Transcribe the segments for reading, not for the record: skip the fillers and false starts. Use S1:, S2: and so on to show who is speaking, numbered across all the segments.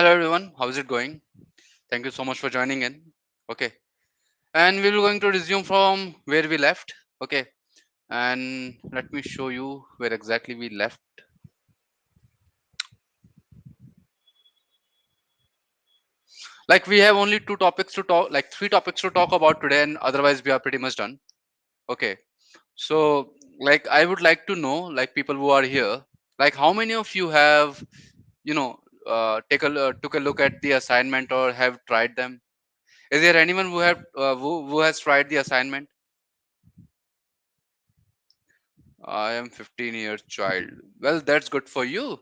S1: Hello everyone, how is it going? Thank you so much for joining in. Okay, and we're going to resume from where we left. Okay, and let me show you where exactly we left. Like we have only two topics to talk, like three topics to talk about today, and otherwise we are pretty much done. Okay, so like I would like to know, like people who are here, like how many of you have, you know, took a look at the assignment or have tried them? Is there anyone who has tried the assignment? I am 15-year child. Well, that's good for you.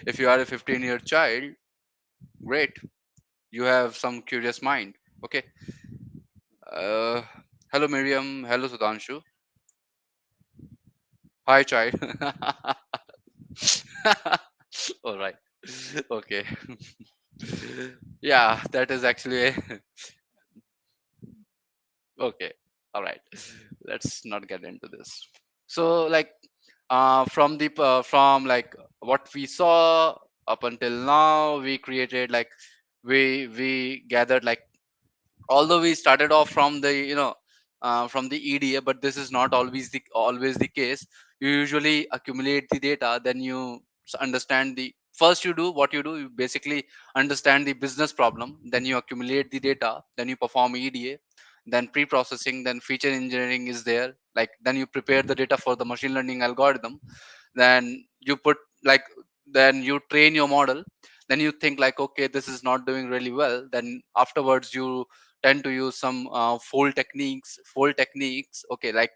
S1: If you are a 15-year child, great. You have some curious mind. Okay. Uh, Hello, Miriam. Hello, Sudhanshu. Hi, child. All right. Okay. Yeah, that is actually okay. All right. Let's not get into this. So, like, from like what we saw up until now, we created like we gathered like although we started off from the from the EDA, but this is not always the case. You usually accumulate the data, then you understand the first you do what you do. You basically understand the business problem, then you accumulate the data, then you perform EDA, then pre-processing, then feature engineering is there. Like then you prepare the data for the machine learning algorithm, then you put like then you train your model, then you think like okay this is not doing really well, then afterwards you tend to use some fold techniques, okay, like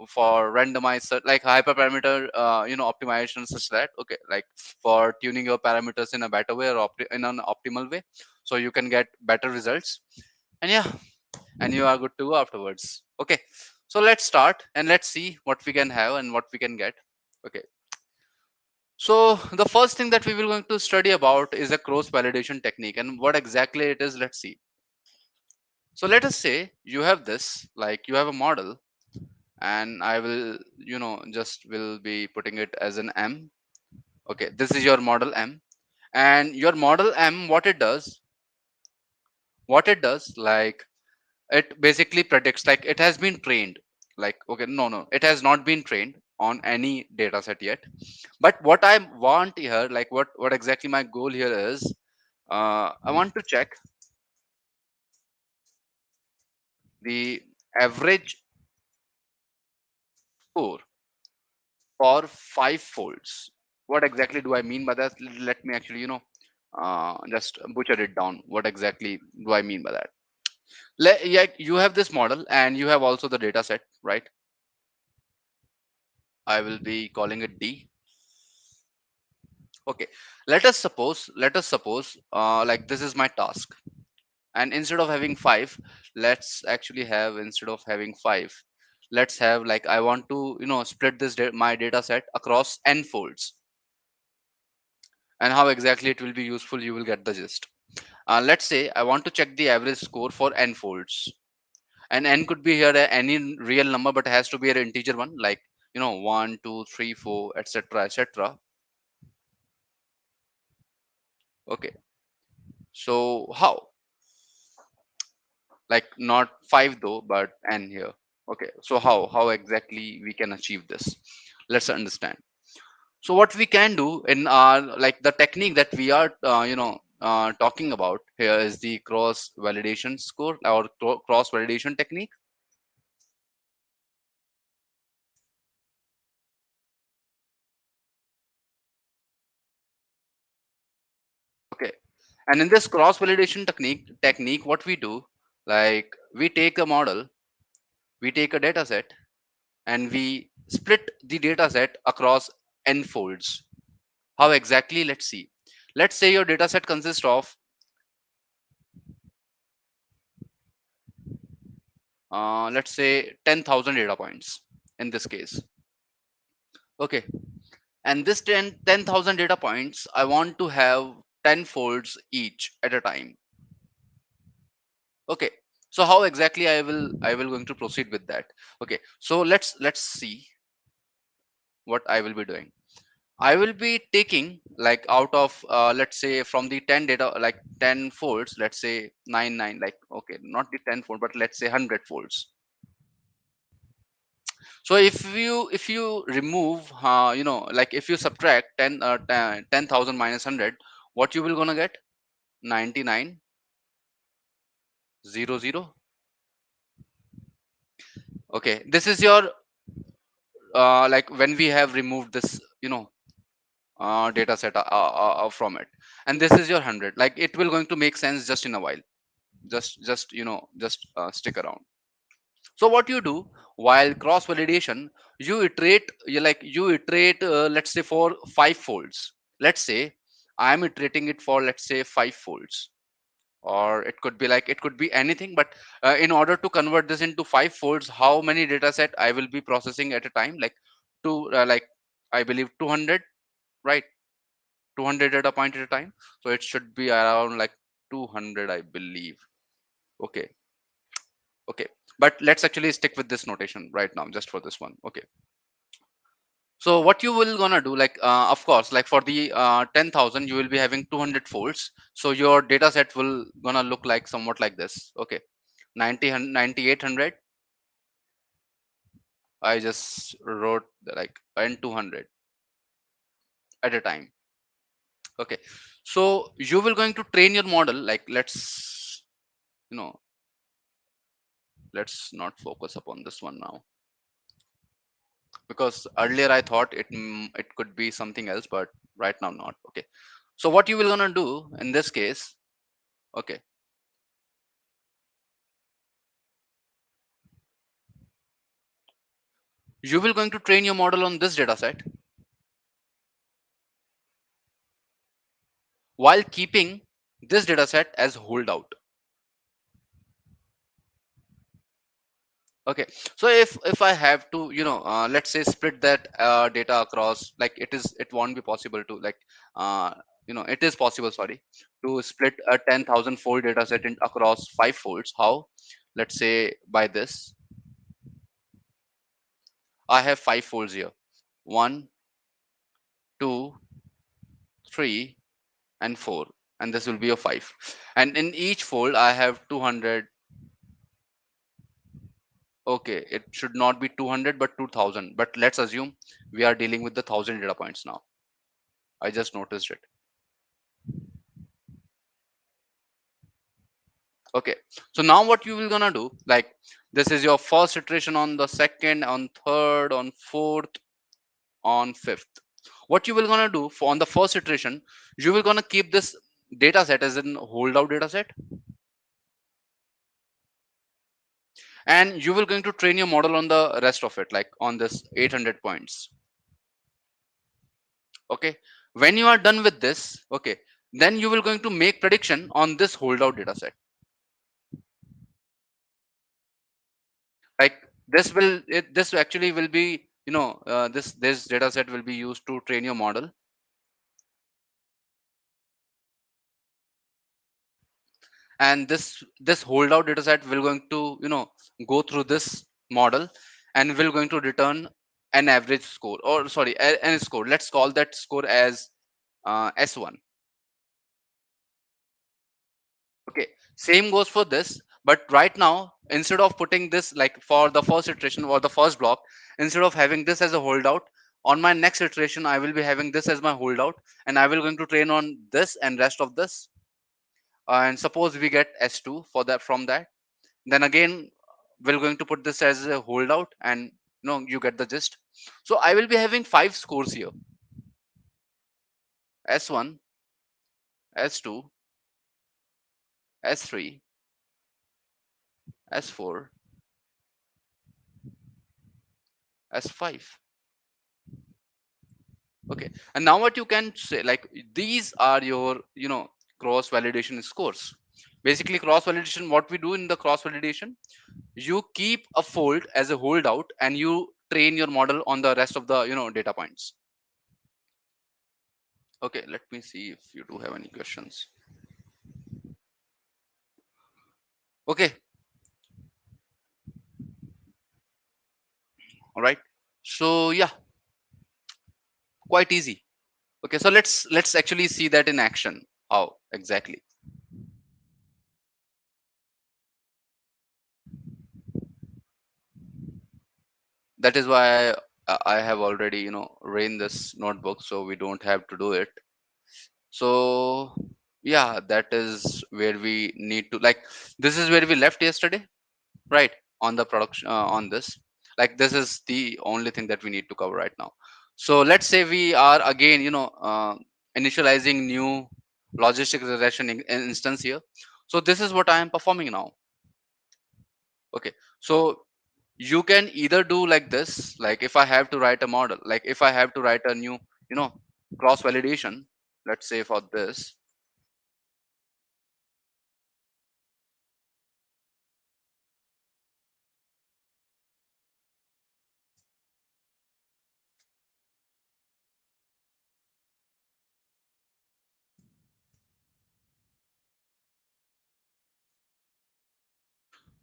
S1: for randomizer like hyperparameter optimization such that okay, like for tuning your parameters in a better way or in an optimal way, so you can get better results. And yeah, and you are good to go afterwards. Okay, so let's start and let's see what we can have and what we can get. Okay, so the first thing that we will going to study about is a cross validation technique, and what exactly it is, let's see. So let us say you have this, like you have a model, and I will just will be putting it as an M. Okay, this is your model M, and your model M, what it does, like it basically predicts, like it has been trained, like okay, no, it has not been trained on any data set yet. But what I want here, like what exactly my goal here is, I want to check the average score for five folds. What exactly do I mean by that? Let me actually just butcher it down. What exactly do I mean by that? Yeah, you have this model and you have also the data set, right? I will be calling it D. Okay, let us suppose like this is my task, and instead of having five, let's actually have, instead of having five, let's have, like I want to split my data set across n folds. And how exactly it will be useful, you will get the gist. Let's say I want to check the average score for n folds, and n could be here any real number, but it has to be an integer one, like 1 2 3 4 etc etc. Okay, so how, like not 5 though, but n here. Okay, so how exactly we can achieve this, let's understand. So what we can do in our, like the technique that we are talking about here is the cross validation score or cross validation technique. Okay, and in this cross validation technique what we do, like we take a model, we take a data set, and we split the data set across n folds. How exactly, let's see. Let's say your data set consists of let's say 10,000 data points in this case. Okay, and this 10,000 data points I want to have 10 folds each at a time. Okay, so how exactly I will going to proceed with that. Okay, so let's see what I will be doing. I will be taking like out of let's say from the 10 data, like 10 folds, let's say 9 9, like okay, not the 10 fold, but let's say 100 folds. So if you remove like if you subtract 10,000 minus 100, what you will gonna get? 99 00. Okay, this is your like when we have removed this data set from it, and this is your 100. Like it will going to make sense just in a while. Just just stick around. So what you do while cross validation, you iterate let's say for 5 folds. Let's say I am iterating it for, let's say, 5 folds, or it could be like, it could be anything. But in order to convert this into 5 folds, how many data set I will be processing at a time? Like two like I believe 200, right? 200 data point at a time. So it should be around like 200, I believe. Okay. Okay, but let's actually stick with this notation right now just for this one. Okay, so what you will gonna do, like of course, like for the 10,000 you will be having 200 folds, so your data set will gonna look like somewhat like this. Okay, 9800, I just wrote like, and 200 at a time. Okay, so you will going to train your model, like you know let's not focus upon this one now, because earlier I thought it could be something else, but right now not. Okay, so what you will gonna do in this case? Okay, you will going to train your model on this data set while keeping this data set as holdout. Okay, so if I have to let's say split that data across, like it won't be possible to, like uh, it is possible, sorry, to split a 10,000 fold data set across 5 folds. How? Let's say by this, I have 5 folds here: one, two, three, and four, and this will be a five. And in each fold, I have 200. Okay, it should not be 200, but 2,000. But let's assume we are dealing with the 1,000 data points now. I just noticed it. Okay, so now what you will gonna do? Like this is your first iteration, on the second, on third, on fourth, on fifth. What you will gonna do for on the first iteration, you will gonna keep this data set as in holdout data set, and you will going to train your model on the rest of it, like on this 800 points. Okay, when you are done with this, okay, then you will going to make prediction on this holdout data set. Like this actually will be, this data set will be used to train your model, and this holdout data set will going to go through this model, and will going to return an average score, or sorry, an score. Let's call that score as S1. Okay, same goes for this. But right now, instead of putting this, like for the first iteration or the first block, instead of having this as a holdout, on my next iteration I will be having this as my holdout, and I will going to train on this and rest of this. And suppose we get S2 for that, from that, then again we're going to put this as a holdout, and you get the gist. So I will be having 5 scores here: S1, S2, S3, S4, S5. Okay, and now what you can say, like these are your cross validation scores. Basically, cross validation, what we do in the cross validation, you keep a fold as a holdout, and you train your model on the rest of the data points. Okay, let me see if you do have any questions. Okay, all right, so yeah, quite easy. Okay, so let's actually see that in action. How exactly? That is why I have already ran this notebook, so we don't have to do it. So yeah, that is where we need to, like, this is where we left yesterday, right? On the production, on this, like, this is the only thing that we need to cover right now. So let's say we are again initializing new logistic regression instance here. So this is what I am performing now. Okay, so you can either do like this, like if I have to write a model, like if I have to write a new you know cross validation, let's say for this.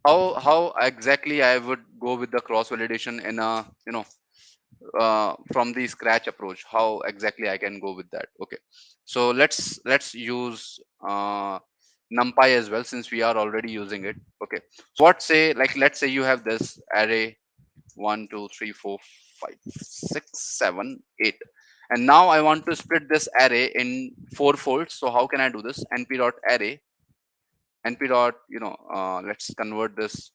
S1: How exactly I would go with the cross validation in a from the scratch approach, how exactly I can go with that? Okay, so let's use numpy as well, since we are already using it. Okay, so what say, like, let's say you have this array 1 2 3 4 5 6 7 8, and now I want to split this array in four folds. So how can I do this? Np dot array, np dot let's convert this,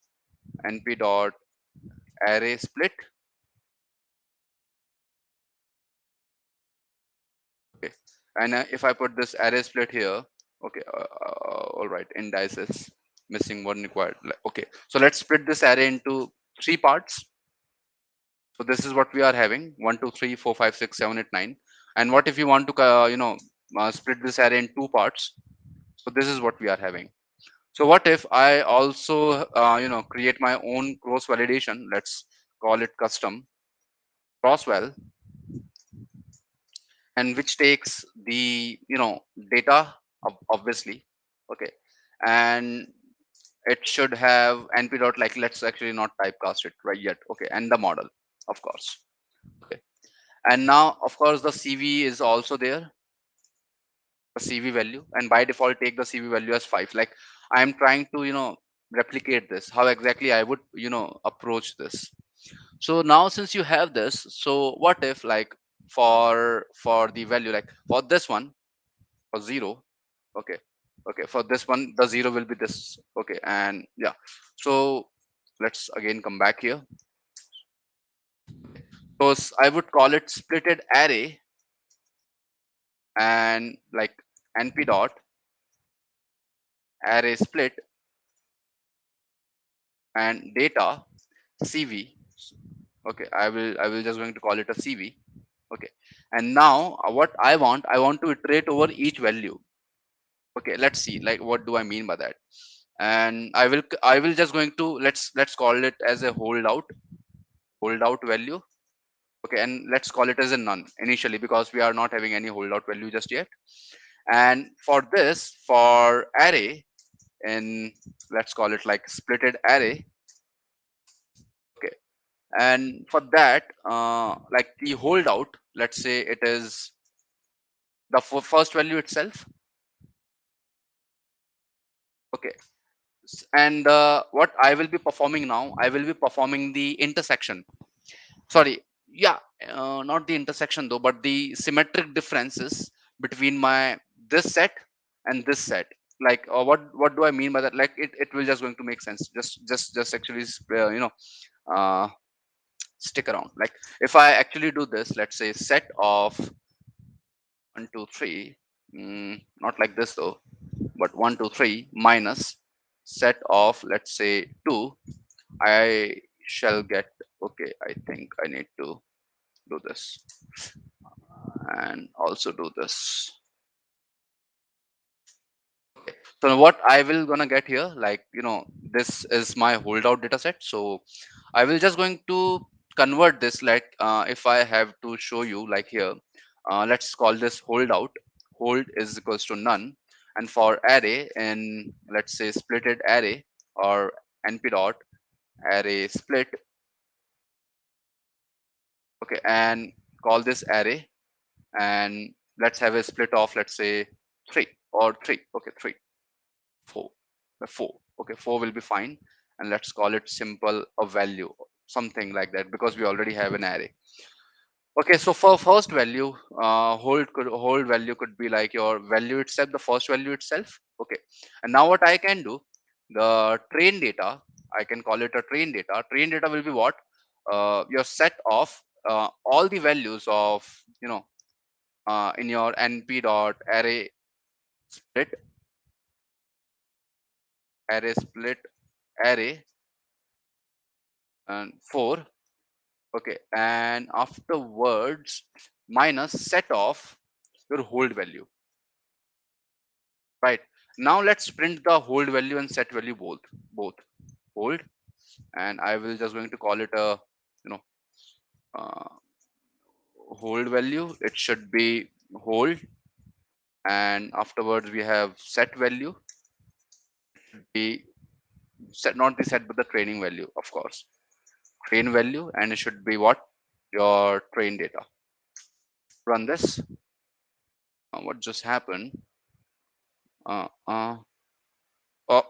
S1: np dot array split. Okay, and if I put this array split here, okay, all right, indices missing one required. Okay, so let's split this array into three parts. So this is what we are having: 1 2 3 4 5 6 7 8 9. And what if you want to split this array in two parts? So this is what we are having. So what if I also create my own cross validation? Let's call it custom crossval, and which takes the data, obviously. Okay, and it should have np dot, like, let's actually not typecast it right yet. Okay, and the model, of course. Okay, and now of course the cv is also there, the cv value, and by default take the cv value as 5. Like, I am trying to replicate this, how exactly I would approach this. So now since you have this, so what if, like, for the value, like for this one, for 0. Okay, okay, for this one the 0 will be this. Okay, and yeah, so let's again come back here. So I would call it splitted array, and like np dot array split and data cv. Okay, I will just going to call it a cv. Okay, and now what I want to iterate over each value. Okay, let's see, like, what do I mean by that? And I will just going to, let's call it as a holdout value. Okay, and let's call it as a none initially, because we are not having any holdout value just yet. And for this, for array, and let's call it like splitted array. Okay, and for that, like the holdout, let's say it is the first value itself. Okay, and what I will be performing now, I will be performing the intersection. Sorry, yeah, not the intersection though, but the symmetric differences between my this set and this set. Like, what do I mean by that? Like, it will just going to make sense. Just actually uh, stick around. Like, if I actually do this, let's say set of 1 2 3, not like this though, but 1 2 3 minus set of, let's say, 2, I shall get. Okay, I think I need to do this and also do this. So what I will gonna get here, like, this is my holdout data set. So I will just going to convert this, like, if I have to show you, like, here, let's call this holdout. Hold is equals to none, and for array, and let's say splitted array, or np dot array split. Okay, and call this array, and let's have a split of, let's say, 3 or 3. Okay, 3, 4. 4. Okay, 4 will be fine. And let's call it simple a value, something like that, because we already have an array. Okay, so for first value, hold value could be like your value itself, the first value itself. Okay, and now what I can do, the train data, I can call it a train data. Train data will be what? Your set of all the values of, in your np dot split split array and 4. Okay, and afterwards minus set of your hold value. Right. Now let's print the hold value and set value both. Both. Hold, and I will just going to call it a, you know uh, hold value. It should be hold, and afterwards we have set value. Be set, not the set but the training value, of course. Train value, and it should be what? Your train data. Run this. What just happened? Uh, uh,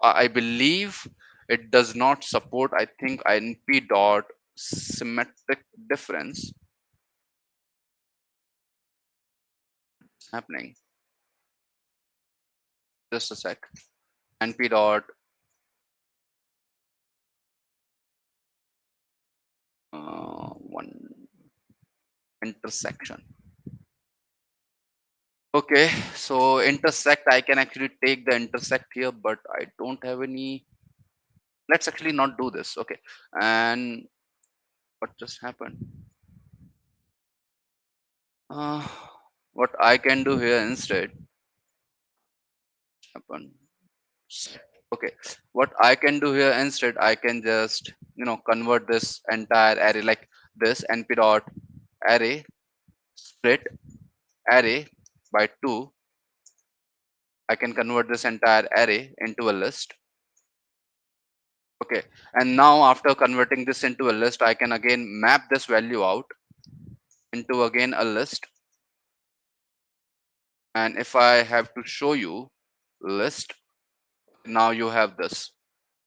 S1: I believe it does not support, I think, np dot symmetric difference happening. Just a sec. np dot one intersection. Okay, so intersect, I can actually take the intersect here, but I don't have any. Let's actually not do this. Okay, and what just happened? Uh, what I can do here instead happen. Okay, what I can do here instead, I can just, convert this entire array like this np dot array split array by 2. I can convert this entire array into a list. Okay, and now after converting this into a list, I can again map this value out into again a list. And if I have to show you list, now you have this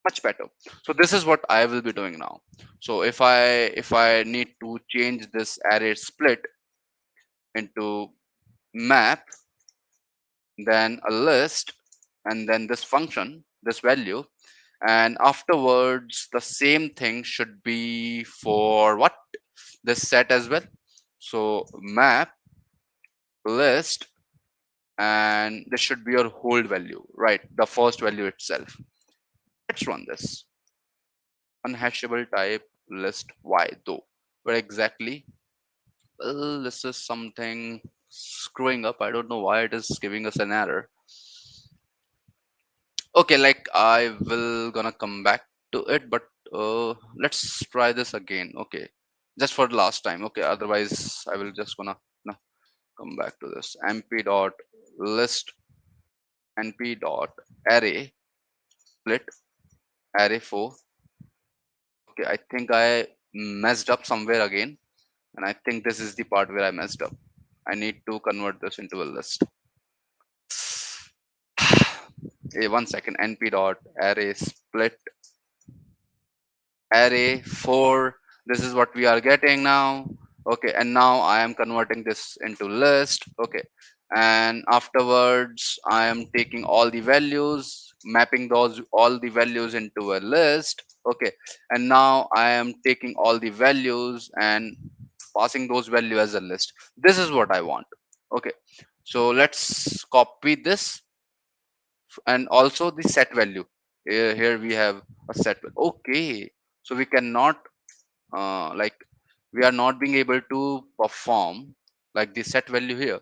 S1: much better. So this is what I will be doing now. So if I need to change this array split into map, then a list, and then this function, this value, and afterwards the same thing should be for what? This set as well. So map list, and this should be your hold value, right? The first value itself. Let's run this. Unhashable type list y though. Where exactly? Well, this is something screwing up. I don't know why it is giving us an error. Okay, like I will gonna come back to it, but let's try this again. Okay, just for the last time. Okay, otherwise I will just gonna, no, come back to this np dot list np dot array split array 4. Okay, I think I messed up somewhere again, and I think this is the part where I messed up. I need to convert this into a list. Hey, 1 second. np dot array split array 4. This is what we are getting now. Okay, and now I am converting this into list. Okay, and afterwards I am taking all the values, mapping those all the values into a list. Okay, and now I am taking all the values and passing those values as a list. This is what I want. Okay, so let's copy this, and also the set value. Here we have a set value. Okay, so we cannot, like, we are not being able to perform like the set value here.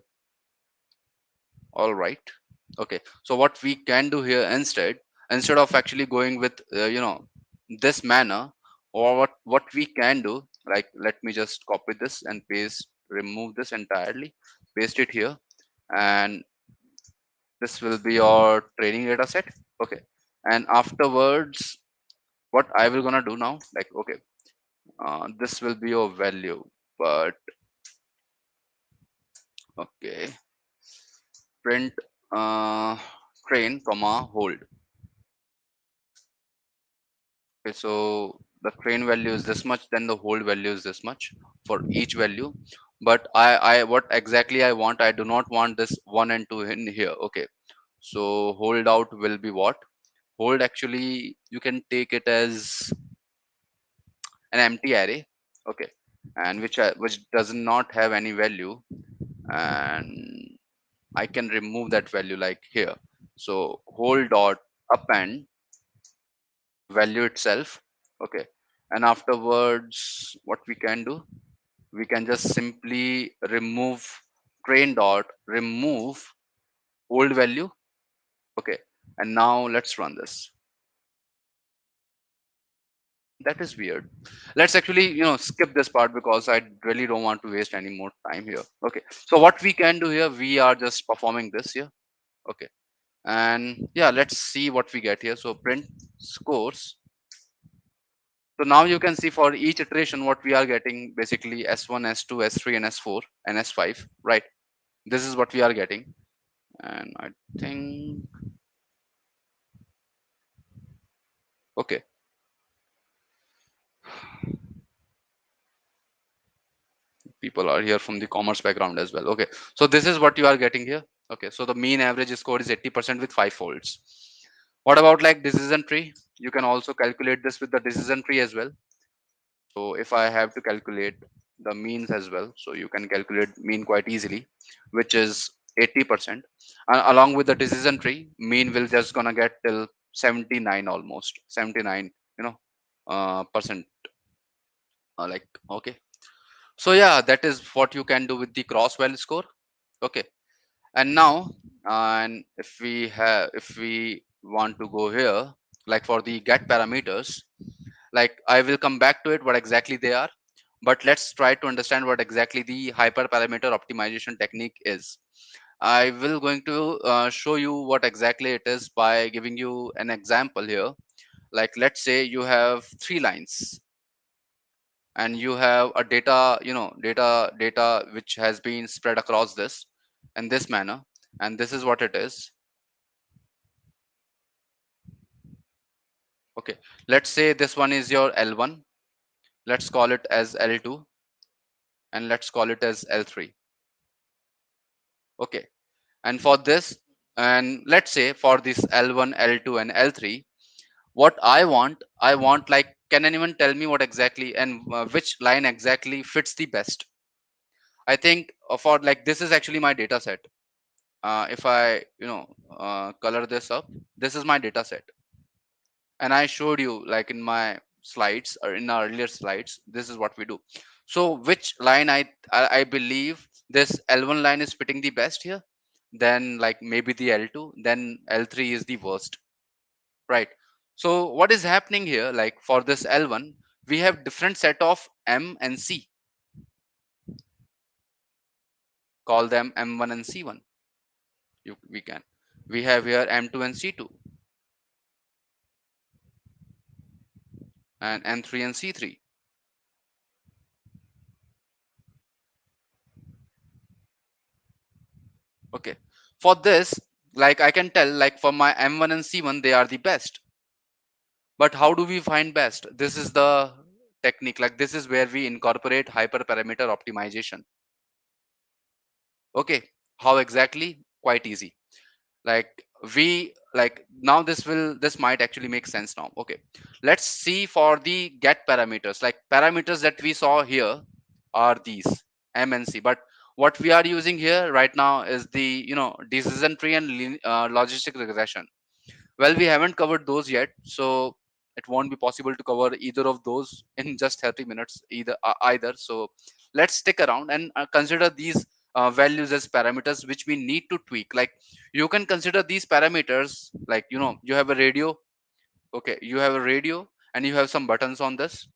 S1: All right. Okay, so what we can do here instead of actually going with, this manner, or what we can do, like, let me just copy this and paste, remove this entirely, paste it here, and this will be your training data set. Okay, and afterwards what I will gonna do now, like, okay, this will be your value, but okay, print uh, train comma hold. Okay, so the train value is this much, then the hold value is this much for each value. But I what exactly I want, I do not want this 1 and 2 in here. Okay, so hold out will be what? Hold, actually you can take it as an empty array. Okay, and which does not have any value, and I can remove that value like here. So hold dot append value itself. Okay, and afterwards what we can do, we can just simply remove train dot remove old value. Okay, and now let's run this. That is weird. Let's actually skip this part because I really don't want to waste any more time here. Okay, so what we can do here, we are just performing this here. Okay, and yeah, let's see what we get here. So print scores. So now you can see for each iteration what we are getting, basically S1, S2, S3, and S4 and S5, right? This is what we are getting. And I think, okay, people are here from the commerce background as well. Okay, so this is what you are getting here. Okay, so the mean average score is 80% with 5 folds. What about like decision tree? You can also calculate this with the decision tree as well. So if I have to calculate the means as well, so you can calculate mean quite easily, which is 80%. And along with the decision tree, mean will just gonna get till 79, almost 79, percent. Like, okay. So yeah, that is what you can do with the cross value score. Okay. And now, and if we want to go here, like for the get parameters, like I will come back to it what exactly they are, but let's try to understand what exactly the hyperparameter optimization technique is. I will going to show you what exactly it is by giving you an example here. Like let's say you have three lines and you have a data which has been spread across this in this manner, and this is what it is. Okay, let's say this one is your L1, let's call it as L2, and let's call it as L3. Okay, and for this, and let's say for this L1, L2, and L3, what I want, like, can anyone tell me what exactly and which line exactly fits the best? I think for like this is actually my data set. If I color this up, this is my data set, and I showed you like in my slides or in our earlier slides, this is what we do. So which line I believe this L1 line is fitting the best here, then like maybe the L2, then L3 is the worst, right? So what is happening here, like for this L1, we have different set of M and C. Call them M1 and C1. We have here M2 and C2, and M3 and C3. Okay, for this, like I can tell, like for my M1 and C1 they are the best. But how do we find best? This is the technique, like this is where we incorporate hyperparameter optimization. Okay, how exactly? Quite easy. Like we like now this might actually make sense now. Okay, let's see for the get parameters. Like parameters that we saw here are these M and C, but what we are using here right now is the decision tree and logistic regression. Well, we haven't covered those yet, so it won't be possible to cover either of those in just 30 minutes either. So let's stick around and consider these values as parameters which we need to tweak. Like you can consider these parameters like you have a radio. Okay, you have a radio and you have some buttons on this.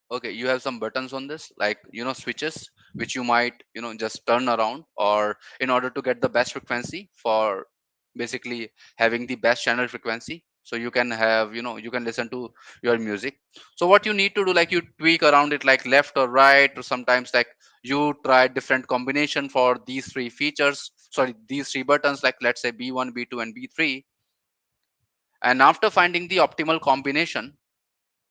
S1: Okay, you have some buttons on this, like switches which you might just turn around, or in order to get the best frequency for basically having the best channel frequency, so you can have you can listen to your music. So what you need to do, like you tweak around it, like left or right, or sometimes like you try different combination for these three features. sorry, these three buttons, like let's say B1, B2, and B3. And after finding the optimal combination,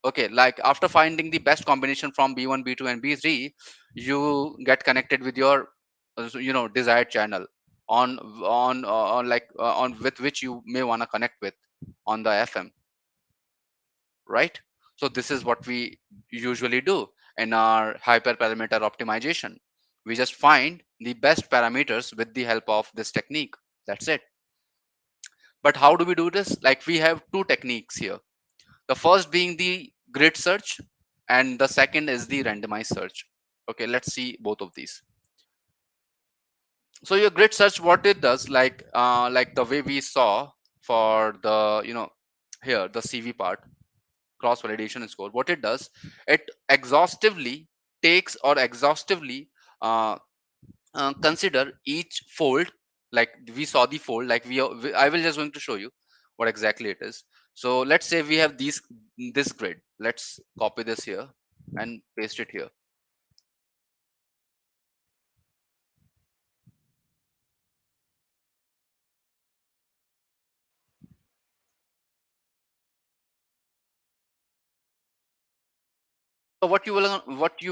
S1: okay, like after finding the best combination from B1, B2, and B3, you get connected with your desired channel on like on with which you may want to connect with on the FM, right? So this is what we usually do in our hyperparameter optimization. We just find the best parameters with the help of this technique. That's it. But how do we do this? Like we have two techniques here. The first being the grid search, and the second is the randomized search. Okay, let's see both of these. So your grid search, what it does, like the way we saw for the here the CV part, cross validation score, what it does, it exhaustively takes or exhaustively uh, consider each fold. Like we saw the fold, like I will just going to show you what exactly it is. So let's say we have this grid. Let's copy this here and paste it here. So what you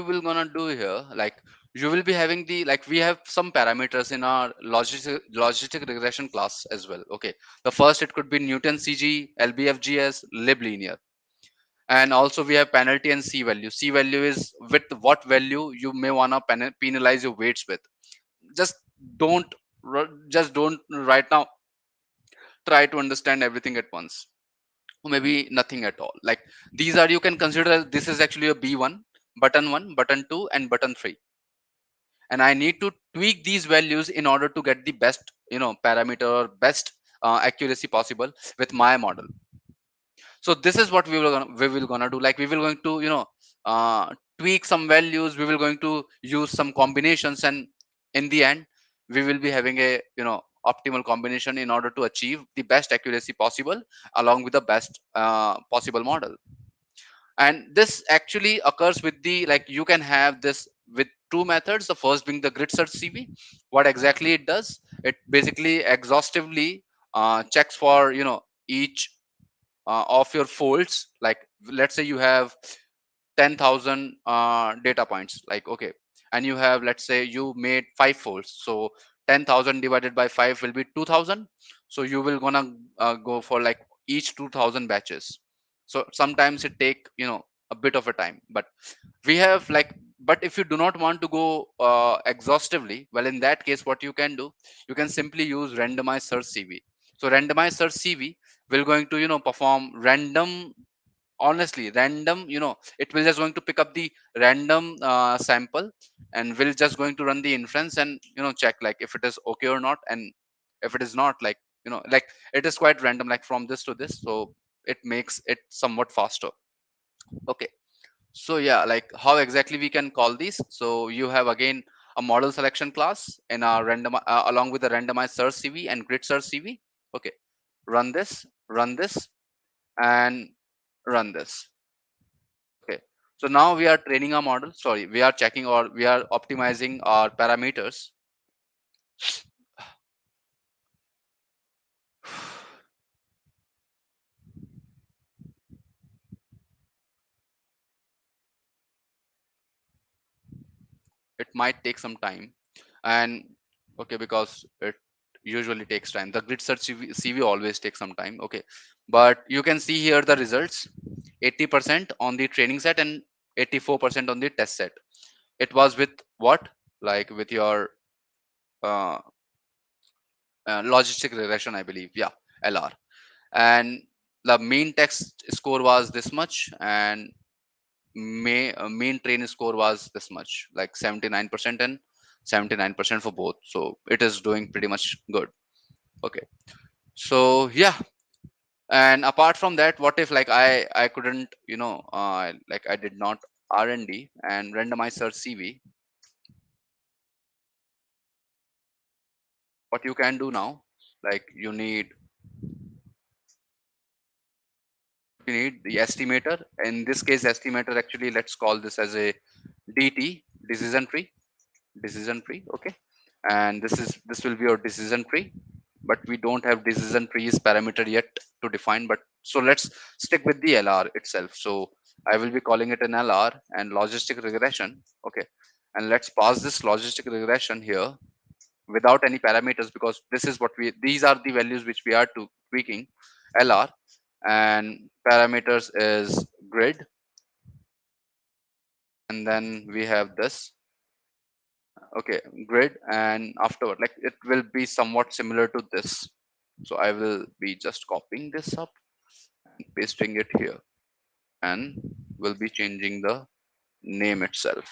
S1: will gonna do here, like you will be having the, like we have some parameters in our logistic regression class as well. Okay, the first, it could be Newton CG, LBFGS, lib linear. And also we have penalty and C value. C value is with what value you may wanna penalize your weights with. Just don't just don't right now try to understand everything at once, or maybe nothing at all. Like these are, you can consider this is actually a B1, button 1, button 2, and button 3. And I need to tweak these values in order to get the best parameter or best accuracy possible with my model. So this is what we will gonna do. Like we will going to tweak some values, we will going to use some combinations, and in the end we will be having a optimal combination in order to achieve the best accuracy possible along with the best possible model. And this actually occurs with the, like you can have this with two methods. The first being the grid search CV. What exactly it does, it basically exhaustively checks for each of your folds. Like let's say you have 10,000 data points, like okay, and you have, let's say you made 5 folds, so 10,000 divided by 5 will be 2,000. So you will gonna go for like each 2,000 batches. So sometimes it take a bit of a time, but we have like, but if you do not want to go exhaustively, well, in that case what you can do, you can simply use randomized search CV. So randomized search CV will going to perform random, honestly random, it will just going to pick up the random sample, and will just going to run the inference and check like if it is okay or not. And if it is not, like like it is quite random, like from this to this, so it makes it somewhat faster. Okay, so yeah, like how exactly we can call these. So you have again a model selection class in our random along with the randomized search CV and grid search CV. Okay, run this, and run this. Okay, so now we are training our model, sorry, we are checking or we are optimizing our parameters. It might take some time, and okay, because it usually takes time. The grid search CV always takes some time. Okay, but you can see here the results: 80% on the training set and 84% on the test set. It was with what, like with your uh, logistic regression, I believe. Yeah, LR. And the mean text score was this much, and mean train score was this much, like 79% and 79% for both. So it is doing pretty much good. Okay, so yeah. And apart from that, what if like I couldn't like I did not R&D and randomize search CV. What you can do now, like you need the estimator. In this case, estimator, actually let's call this as a DT, decision tree. Okay, and this will be your decision tree, but we don't have decision trees parameter yet to define. But so let's stick with the LR itself. So I will be calling it an LR and logistic regression. Okay, and let's pass this logistic regression here without any parameters, because this is what we these are the values which we are to tweaking. LR and parameters is grid, and then we have this. Okay, grid, and afterward like it will be somewhat similar to this. So I will be just copying this up and pasting it here, and will be changing the name itself,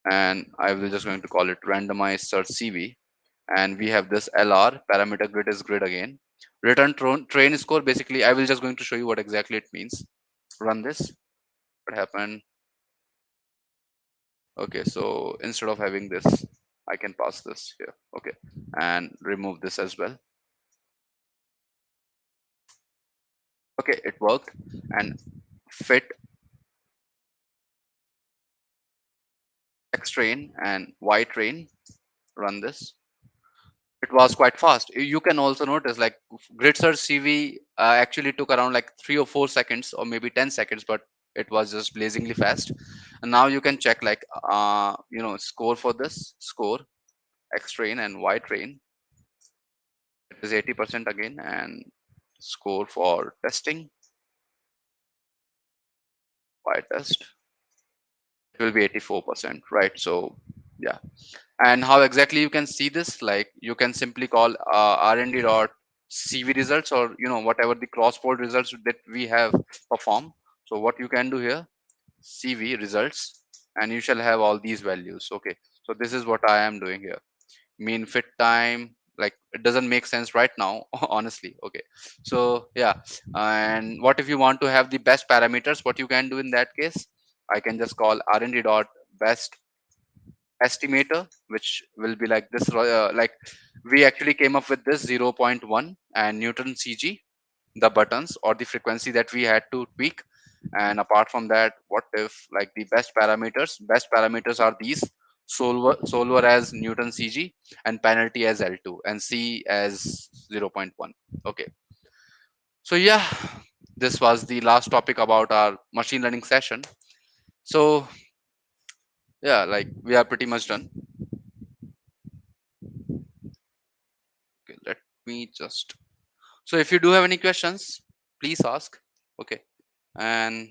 S1: and I will just going to call it randomized search CV. And we have this LR parameter, grid is grid again. Return train score, basically I will just going to show you what exactly it means. Run this. What happened? Okay, so instead of having this, I can pass this here. Okay, and remove this as well. Okay, it worked. And fit X train and Y train. Run this. It was quite fast. You can also notice like grid search CV actually took around like 3 or 4 seconds or maybe 10 seconds, but it was just blazingly fast. And now you can check like score for this score X train and Y train. It is 80% again, and score for testing Y test, it will be 84%, right? So yeah. And how exactly you can see this? Like you can simply call rnd dot cv results, or whatever the cross fold results that we have performed. So what you can do here, cv results, and you shall have all these values. Okay, so this is what I am doing here. Mean fit time, like it doesn't make sense right now honestly. Okay, so yeah. And what if you want to have the best parameters? What you can do in that case, I can just call rnd dot best estimator, which will be like this. Like we actually came up with this zero point 0.1 and Newton CG, the buttons or the frequency that we had to tweak. And apart from that, what if like the best parameters are these: solver as Newton CG, and penalty as L2, and C as zero point 0.1. Okay, so yeah, this was the last topic about our machine learning session. So yeah, like we are pretty much done. Okay, let me just. So if you do have any questions, please ask. Okay, and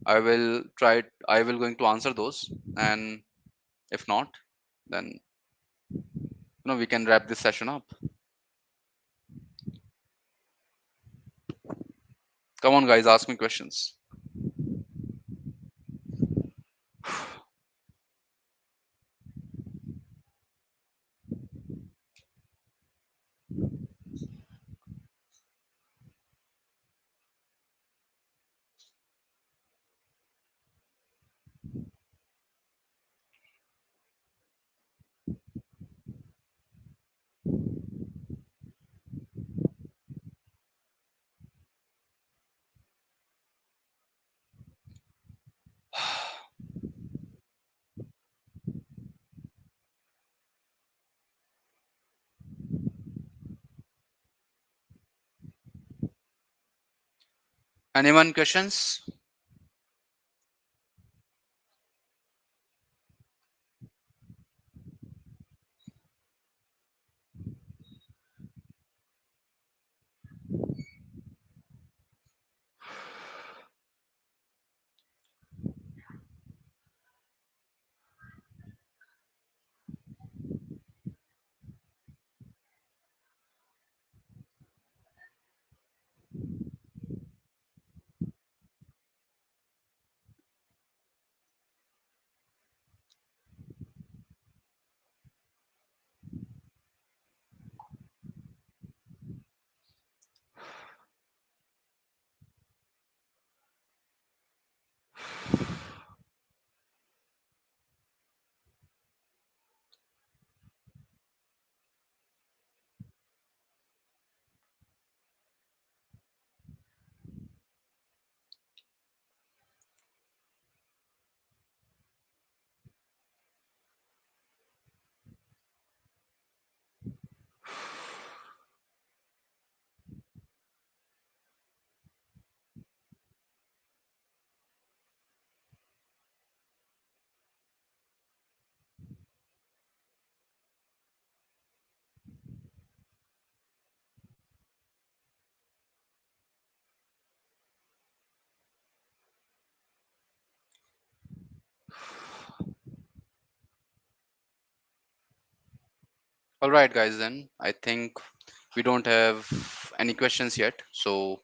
S1: I will going to answer those. And if not, then we can wrap this session up. Come on, guys, ask me questions. Anyone questions? All right, guys, then I think we don't have any questions yet. So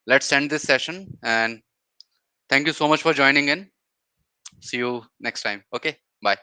S1: let's end this session. And thank you so much for joining in. See you next time. Okay. Bye.